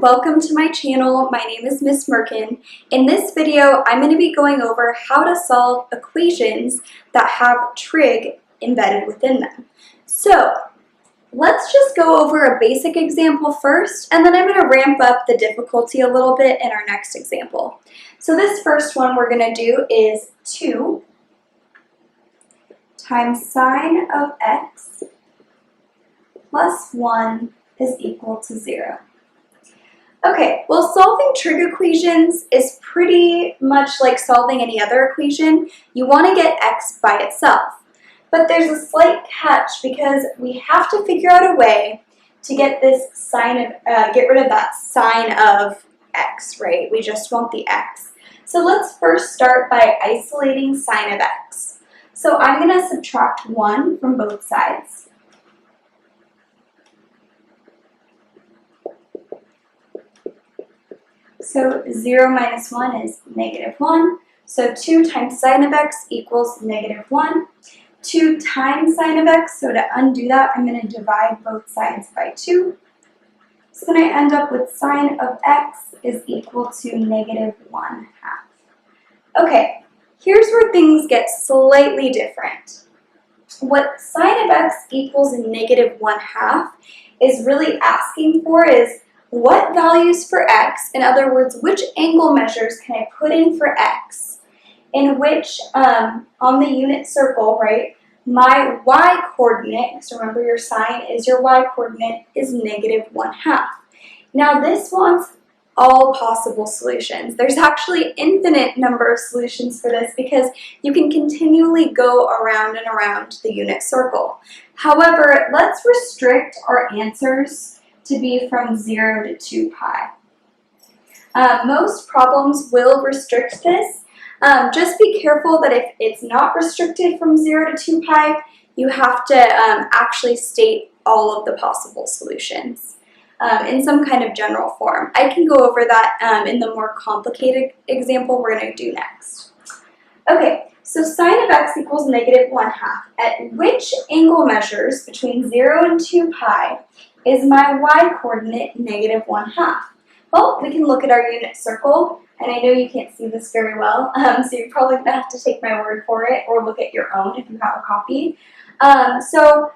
welcome to my channel. My name is Miss Merkin. In this video, I'm going to be going over how to solve equations that have trig embedded within them. So let's just go over a basic example first, and then I'm going to ramp up the difficulty a little bit in our next example. So this first one we're going to do is 2 times sine of x plus 1 is equal to 0. Okay, well, solving trig equations is pretty much like solving any other equation. You want to get x by itself. But there's a slight catch because we have to figure out a way to get this get rid of that sine of x, right? We just want the x. So let's first start by isolating sine of x. So I'm going to subtract 1 from both sides. So 0 minus 1 is negative 1. So 2 times sine of x equals negative 1. 2 times sine of x, so to undo that, I'm going to divide both sides by 2. So then I end up with sine of x is equal to negative 1/2. Okay, here's where things get slightly different. What sine of x equals negative 1/2 is really asking for is what values for x, in other words, which angle measures can I put in for x, in which, on the unit circle, right, my y-coordinate, so remember your sine is your y-coordinate, is negative 1/2. Now this wants all possible solutions. There's actually infinite number of solutions for this because you can continually go around and around the unit circle. However, let's restrict our answers to be from 0 to 2 pi. Most problems will restrict this. Just be careful that if it's not restricted from 0 to 2 pi, you have to actually state all of the possible solutions in some kind of general form. I can go over that in the more complicated example we're going to do next. Okay, so sine of x equals negative 1/2. At which angle measures between 0 and 2 pi is my y-coordinate negative 1/2? Well, we can look at our unit circle, and I know you can't see this very well, so you're probably going to have to take my word for it or look at your own if you have a copy. So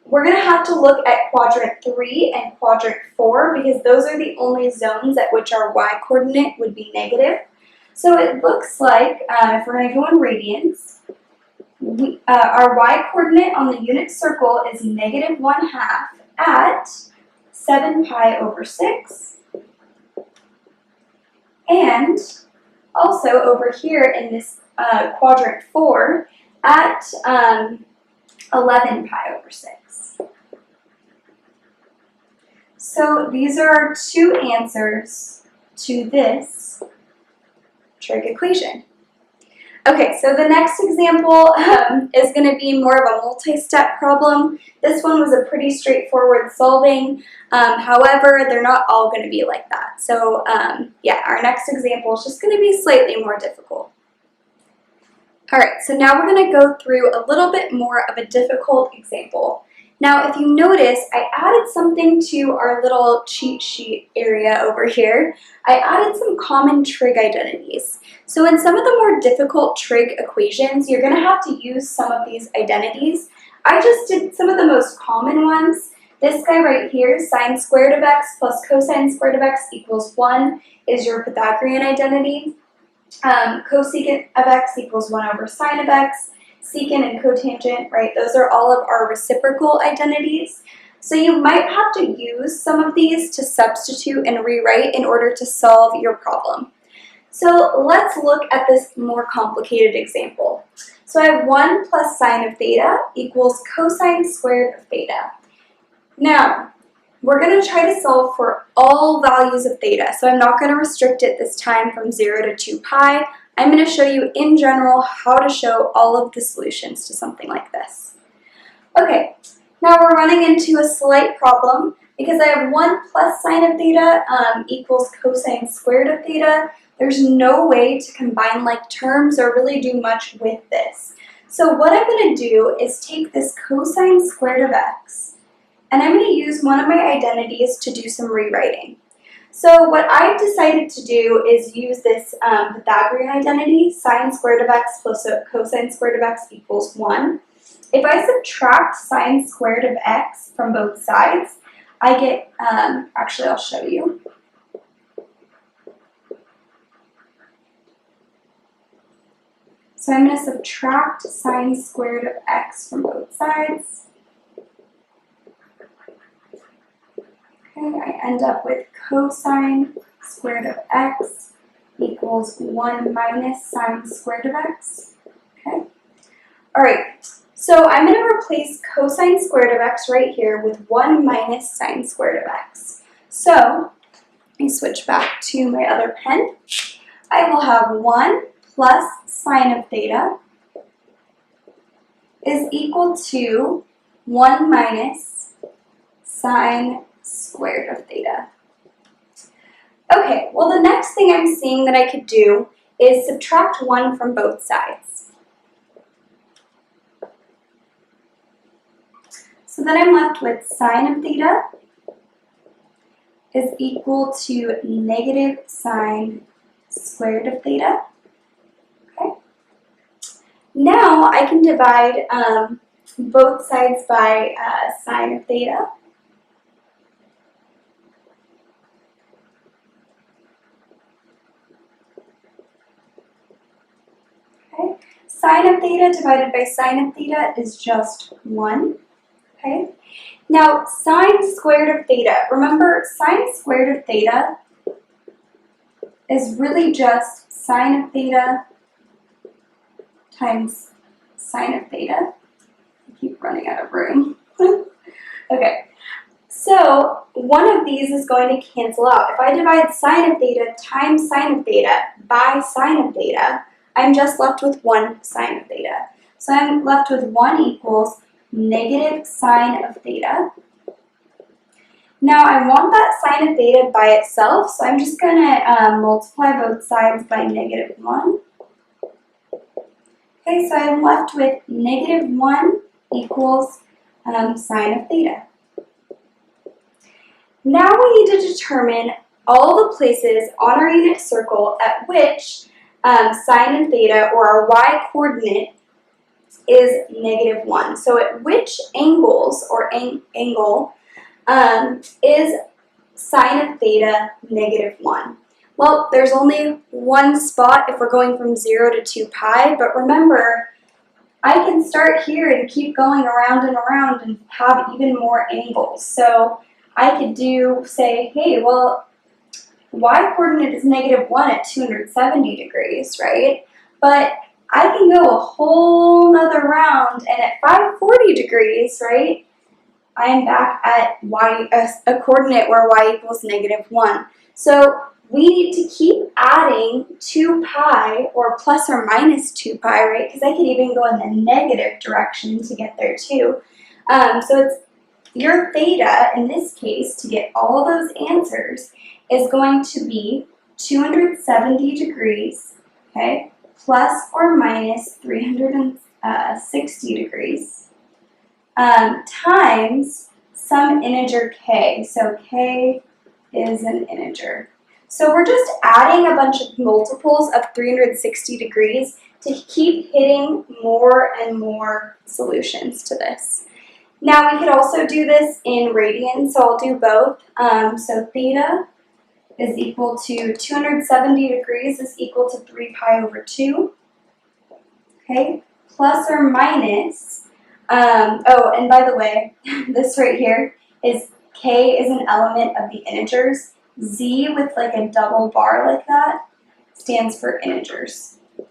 we're going to have to look at quadrant 3 and quadrant 4 because those are the only zones at which our y-coordinate would be negative. So it looks like, if we're going to go in radians, our y-coordinate on the unit circle is negative 1/2 at 7 pi over 6. And also over here in this quadrant 4 at 11 pi over 6. So these are our two answers to this trig equation. Okay, so the next example is going to be more of a multi-step problem. This one was a pretty straightforward solving. However, they're not all going to be like that. So yeah, our next example is just going to be slightly more difficult. All right, so now we're going to go through a little bit more of a difficult example. Now, if you notice, I added something to our little cheat sheet area over here. I added some common trig identities. So in some of the more difficult trig equations, you're going to have to use some of these identities. I just did some of the most common ones. This guy right here, sine squared of x plus cosine squared of x equals 1 is your Pythagorean identity. Cosecant of x equals 1 over sine of x. Secant and cotangent, right? Those are all of our reciprocal identities. So you might have to use some of these to substitute and rewrite in order to solve your problem. So let's look at this more complicated example. So I have 1 plus sine of theta equals cosine squared of theta. Now, we're going to try to solve for all values of theta. So I'm not going to restrict it this time from 0 to 2 pi. I'm going to show you in general how to show all of the solutions to something like this. Okay, now we're running into a slight problem because I have 1 plus sine of theta equals cosine squared of theta. There's no way to combine like terms or really do much with this. So what I'm going to do is take this cosine squared of x, and I'm going to use one of my identities to do some rewriting. So what I've decided to do is use this Pythagorean identity, sine squared of x plus cosine squared of x equals 1. If I subtract sine squared of x from both sides, I get, actually I'll show you. So I'm going to subtract sine squared of x from both sides. Okay, I end up with cosine squared of x equals 1 minus sine squared of x. Okay. All right. So I'm going to replace cosine squared of x right here with 1 minus sine squared of x. So let me switch back to my other pen. I will have 1 plus sine of theta is equal to 1 minus sine squared of theta. Okay, well the next thing I'm seeing that I could do is subtract 1 from both sides. So then I'm left with sine of theta is equal to negative sine squared of theta. Okay. Now I can divide both sides by sine of theta. Okay. Sine of theta divided by sine of theta is just 1. Okay. Now, sine squared of theta. Remember, sine squared of theta is really just sine of theta times sine of theta. I keep running out of room. Okay. So, one of these is going to cancel out. If I divide sine of theta times sine of theta by sine of theta, I'm just left with 1 sine of theta. So I'm left with 1 equals negative sine of theta. Now I want that sine of theta by itself, so I'm just going to multiply both sides by negative 1. Okay, so I'm left with negative 1 equals sine of theta. Now we need to determine all the places on our unit circle at which sine of theta, or our y-coordinate, is negative 1. So at which angles or angle is sine of theta negative 1? Well, there's only one spot if we're going from 0 to 2 pi, but remember, I can start here and keep going around and have even more angles. So I could do, say, hey, well, y-coordinate is negative 1 at 270 degrees, right? But I can go a whole nother round, and at 540 degrees, right, I am back at a coordinate where y equals negative 1. So we need to keep adding 2 pi, or plus or minus 2 pi, right, because I could even go in the negative direction to get there too. So it's your theta, in this case, to get all those answers, is going to be 270 degrees, okay, plus or minus 360 degrees, times some integer k. So k is an integer. So we're just adding a bunch of multiples of 360 degrees to keep hitting more and more solutions to this. Now we could also do this in radians, so I'll do both. So theta is equal to 270 degrees is equal to 3 pi over 2. Okay, plus or minus, oh, and by the way, this right here is k is an element of the integers. Z with like a double bar like that stands for integers. A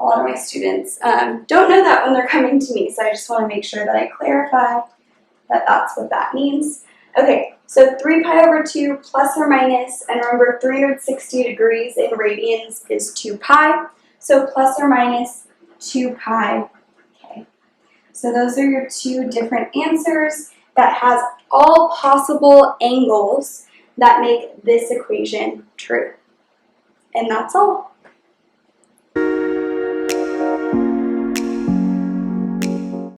lot of my students don't know that when they're coming to me, so I just want to make sure that I clarify that that's what that means. Okay, so 3 pi over 2 plus or minus, and remember 360 degrees in radians is 2 pi, so plus or minus 2 pi k. So those are your two different answers that has all possible angles that make this equation true. And that's all.